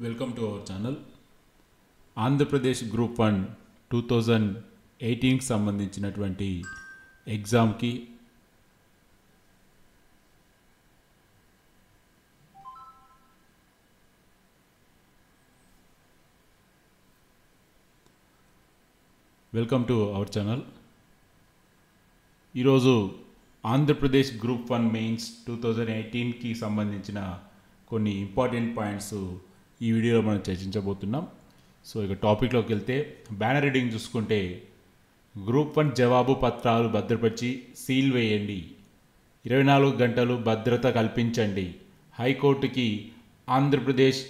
Welcome to our channel. Andhra Pradesh group 1 2018కి సంబంధించినటువంటి ఎగ్జామ్కి welcome to our channel. ఈరోజు ఆంధ్రప్రదేశ్ గ్రూప్ 1 మెయిన్స్ 2018కి సంబంధించిన కొన్ని ఇంపార్టెంట్ పాయింట్స్ ఈ వీడియోలో మనం చర్చించబోతున్నాం. సో ఇక టాపిక్లోకి వెళ్తే బ్యానర్ రీడింగ్ చూసుకుంటే గ్రూప్ 1 జవాబు పత్రాలు భద్రపరిచి సీల్ వేయండి, 24 గంటలు భద్రత కల్పించండి, హైకోర్టుకి ఆంధ్రప్రదేశ్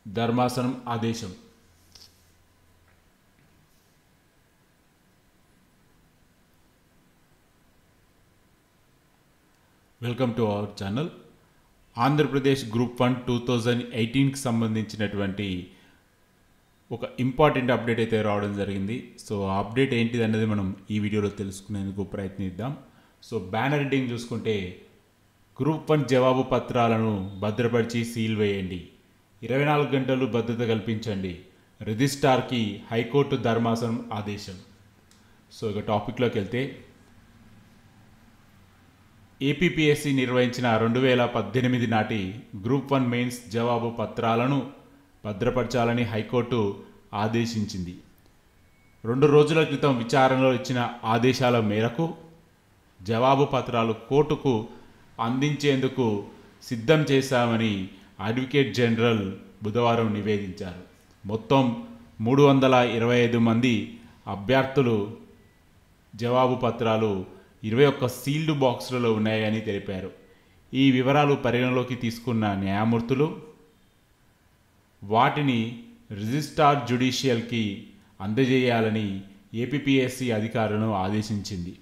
ధర్మాసనం ఆదేశం. Welcome to our channel. Andhra Pradesh group 1 2018కి సంబంధించినటువంటి ఒక ఇంపార్టెంట్ అప్డేట్ అయితే రావడం జరిగింది. సో ఆ అప్డేట్ ఏంటిది అనేది మనం ఈ వీడియోలో తెలుసుకునేందుకు ప్రయత్నిద్దాం. సో బ్యానర్ రీడింగ్ చూసుకుంటే గ్రూప్ 1 జవాబు పత్రాలను భద్రపరిచి సీల్ వేయండి, 24 గంటలు భద్రత కల్పించండి, రిజిస్ట్రార్కి హైకోర్టు ధర్మాసనం ఆదేశం. సో ఇక టాపిక్లోకి వెళ్తే ఏపీపీఎస్సీ నిర్వహించిన 2018 నాటి గ్రూప్ 1 మెయిన్స్ జవాబు పత్రాలను భద్రపరచాలని హైకోర్టు ఆదేశించింది. 2 రోజుల క్రితం విచారణలో ఇచ్చిన ఆదేశాల మేరకు జవాబు పత్రాలు కోర్టుకు అందించేందుకు సిద్ధం చేశామని అడ్వకేట్ జనరల్ బుధవారం నివేదించారు. మొత్తం 325 మంది అభ్యర్థులు జవాబు పత్రాలు 21 సీల్డ్ బాక్సులలో ఉన్నాయని తెలిపారు. ఈ వివరాలు పరిగణలోకి తీసుకున్న న్యాయమూర్తులు వాటిని రిజిస్ట్రార్ జ్యుడిషియల్కి అందజేయాలని ఏపీపీఎస్సీ అధికారులను ఆదేశించింది.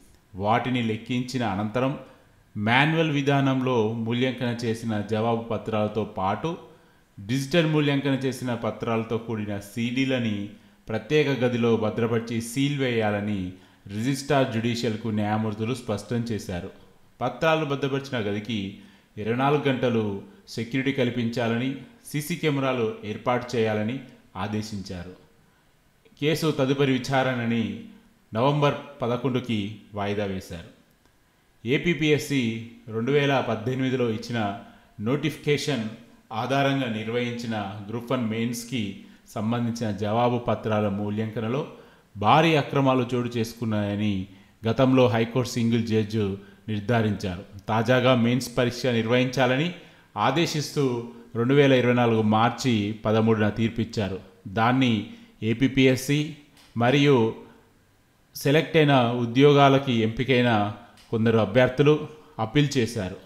వాటిని లెక్కించిన అనంతరం మాన్యువల్ విధానంలో మూల్యాంకన చేసిన జవాబు పత్రాలతో పాటు డిజిటల్ మూల్యాంకన చేసిన పత్రాలతో కూడిన సీడీలని ప్రత్యేక గదిలో భద్రపరిచి సీల్ వేయాలని రిజిస్ట్రార్ జ్యుడిషియల్కు న్యాయమూర్తులు స్పష్టం చేశారు. పత్రాలు భద్రపరిచిన గదికి 24 గంటలు సెక్యూరిటీ కల్పించాలని, సీసీ కెమెరాలు ఏర్పాటు చేయాలని ఆదేశించారు. కేసు తదుపరి విచారణని నవంబర్ 11కి వాయిదా వేశారు. ఏపీపీఎస్సీ 2018లో ఇచ్చిన నోటిఫికేషన్ ఆధారంగా నిర్వహించిన గ్రూప్ 1 మెయిన్స్కి సంబంధించిన జవాబు పత్రాల మూల్యాంకనలో భారీ అక్రమాలు చోటు చేసుకున్నాయని గతంలో హైకోర్టు సింగిల్ జడ్జి నిర్ధారించారు. తాజాగా మెయిన్స్ పరీక్ష నిర్వహించాలని ఆదేశిస్తూ 2024 మార్చి 13న తీర్పిచ్చారు. దాన్ని ఏపీపీఎస్సీ మరియు సెలెక్ట్ అయిన ఉద్యోగాలకి ఎంపికైన కొందరు అభ్యర్థులు అప్పీల్ చేశారు.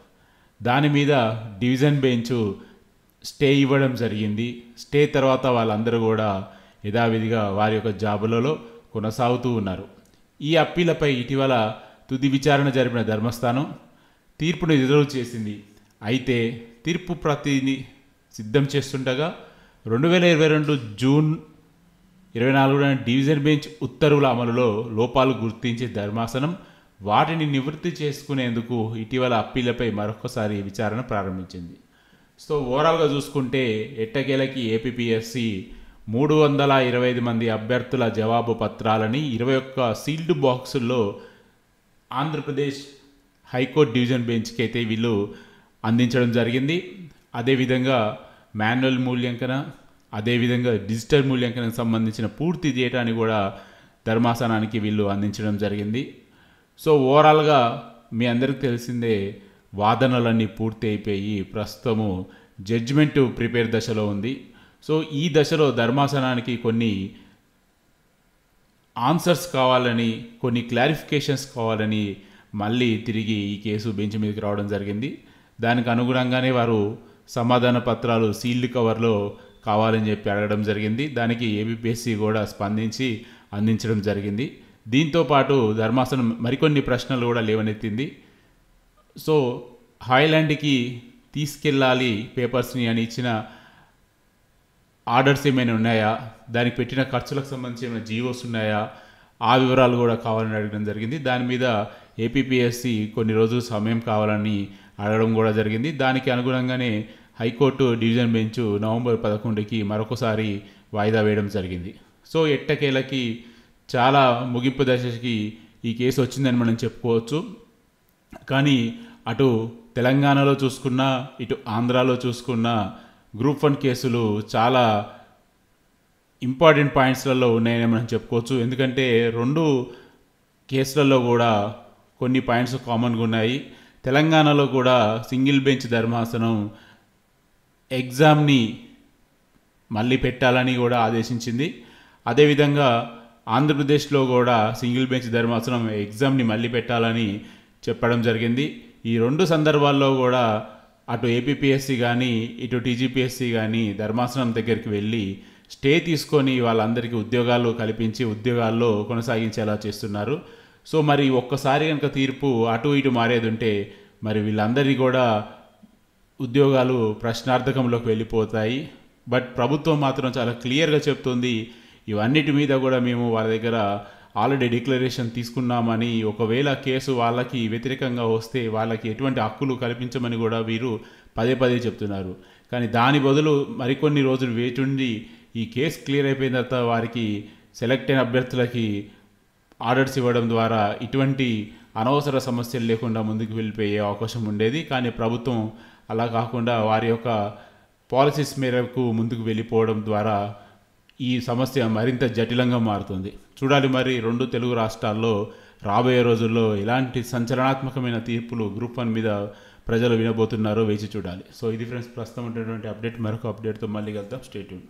దాని మీద డివిజన్ బెంచ్ స్టే ఇవ్వడం జరిగింది. స్టే తర్వాత వాళ్ళందరూ కూడా యథావిధిగా వారి యొక్క జాబులలో కొనసాగుతూ ఉన్నారు. ఈ అప్పీలపై ఇటీవల తుది విచారణ జరిపిన ధర్మస్థానం తీర్పును రిజర్వ్ చేసింది. అయితే తీర్పు ప్రతిని సిద్ధం చేస్తుండగా 2022 జూన్ 24న డివిజన్ బెంచ్ ఉత్తర్వుల అమలులో లోపాలు గుర్తించే ధర్మాసనం వాటిని నివృత్తి చేసుకునేందుకు ఇటీవల అప్పీలపై మరొకసారి విచారణ ప్రారంభించింది. సో ఓవరాల్గా చూసుకుంటే ఎట్టకేలకి ఏపీపీఎస్సీ 325 మంది అభ్యర్థుల జవాబు పత్రాలని 21 సీల్డ్ బాక్సుల్లో ఆంధ్రప్రదేశ్ హైకోర్టు డివిజన్ బెంచ్కి అయితే వీళ్ళు అందించడం జరిగింది. అదేవిధంగా మాన్యువల్ మూల్యాంకన, అదేవిధంగా డిజిటల్ మూల్యాంకనకు సంబంధించిన పూర్తి డేటాని కూడా ధర్మాసనానికి వీళ్ళు అందించడం జరిగింది. సో ఓవరాల్గా మీ అందరికీ తెలిసిందే వాదనలన్నీ పూర్తి అయిపోయి ప్రస్తుతము జడ్జిమెంట్ ప్రిపేర్ దశలో ఉంది. సో ఈ దశలో ధర్మాసనానికి కొన్ని ఆన్సర్స్ కావాలని, కొన్ని క్లారిఫికేషన్స్ కావాలని మళ్ళీ తిరిగి ఈ కేసు బెంచ్ మీదకి రావడం జరిగింది. దానికి అనుగుణంగానే వారు సమాధాన పత్రాలు సీల్డ్ కవర్లో కావాలని చెప్పి అడగడం జరిగింది. దానికి ఏపీపీఎస్సీ కూడా స్పందించి అందించడం జరిగింది. దీంతోపాటు ధర్మాసనం మరికొన్ని ప్రశ్నలు కూడా లేవనెత్తింది. సో హాయ్లాండ్కి తీసుకెళ్ళాలి పేపర్స్ని అని ఇచ్చిన ఆర్డర్స్ ఏమైనా ఉన్నాయా, దానికి పెట్టిన ఖర్చులకు సంబంధించి ఏమైనా జీవోస్ ఉన్నాయా, ఆ వివరాలు కూడా కావాలని అడగడం జరిగింది. దాని మీద ఏపీపీఎస్సీ కొన్ని రోజులు సమయం కావాలని అడగడం కూడా జరిగింది. దానికి అనుగుణంగానే హైకోర్టు డివిజన్ బెంచ్ నవంబర్ 11కి మరొకసారి వాయిదా వేయడం జరిగింది. సో ఎట్టకేలకి చాలా ముగింపు దశకి ఈ కేసు వచ్చిందని మనం చెప్పుకోవచ్చు. కానీ అటు తెలంగాణలో చూసుకున్నా ఇటు ఆంధ్రాలో చూసుకున్నా గ్రూప్ 1 కేసులు చాలా ఇంపార్టెంట్ పాయింట్స్లలో ఉన్నాయని మనం చెప్పుకోవచ్చు. ఎందుకంటే రెండు కేసులలో కూడా కొన్ని పాయింట్స్ కామన్గా ఉన్నాయి. తెలంగాణలో కూడా సింగిల్ బెంచ్ ధర్మాసనం ఎగ్జామ్ని మళ్ళీ పెట్టాలని కూడా ఆదేశించింది. అదేవిధంగా ఆంధ్రప్రదేశ్లో కూడా సింగిల్ బెంచ్ ధర్మాసనం ఎగ్జామ్ని మళ్ళీ పెట్టాలని చెప్పడం జరిగింది. ఈ రెండు సందర్భాల్లో కూడా అటు ఏపీపీఎస్సీ కానీ ఇటు టీజీపీఎస్సీ కానీ ధర్మాసనం దగ్గరికి వెళ్ళి స్టే తీసుకొని వాళ్ళందరికీ ఉద్యోగాలు కల్పించి ఉద్యోగాల్లో కొనసాగించేలా చేస్తున్నారు. సో మరి ఒక్కసారి కనుక తీర్పు అటు ఇటు మారేది ఉంటే మరి వీళ్ళందరికీ కూడా ఉద్యోగాలు ప్రశ్నార్థకంలోకి వెళ్ళిపోతాయి. బట్ ప్రభుత్వం మాత్రం చాలా క్లియర్గా చెప్తుంది, ఇవన్నిటి మీద కూడా మేము వాళ్ళ దగ్గర ఆల్రెడీ డిక్లరేషన్ తీసుకున్నామని, ఒకవేళ కేసు వాళ్ళకి వ్యతిరేకంగా వస్తే వాళ్ళకి ఎటువంటి హక్కులు కల్పించమని కూడా వీరు పదే పదే చెప్తున్నారు. కానీ దాని బదులు మరికొన్ని రోజులు వేచుండి ఈ కేసు క్లియర్ అయిపోయిన తర్వాత వారికి సెలెక్ట్ అయిన అభ్యర్థులకి ఆర్డర్స్ ఇవ్వడం ద్వారా ఇటువంటి అనవసర సమస్యలు లేకుండా ముందుకు వెళ్ళిపోయే అవకాశం ఉండేది. కానీ ప్రభుత్వం అలా కాకుండా వారి యొక్క పాలసీస్ మేరకు ముందుకు వెళ్ళిపోవడం ద్వారా ఈ సమస్య మరింత జటిలంగా మారుతుంది. చూడాలి మరి రెండు తెలుగు రాష్ట్రాల్లో రాబోయే రోజుల్లో ఎలాంటి సంచలనాత్మకమైన తీర్పులు గ్రూప్ 1 మీద ప్రజలు వినబోతున్నారో వేచి చూడాలి. సో ఇది ఫ్రెండ్స్ ప్రస్తుతం ఉన్నటువంటి అప్డేట్. మరొక అప్డేట్తో మళ్ళీ కలుద్దాం. Stay tune.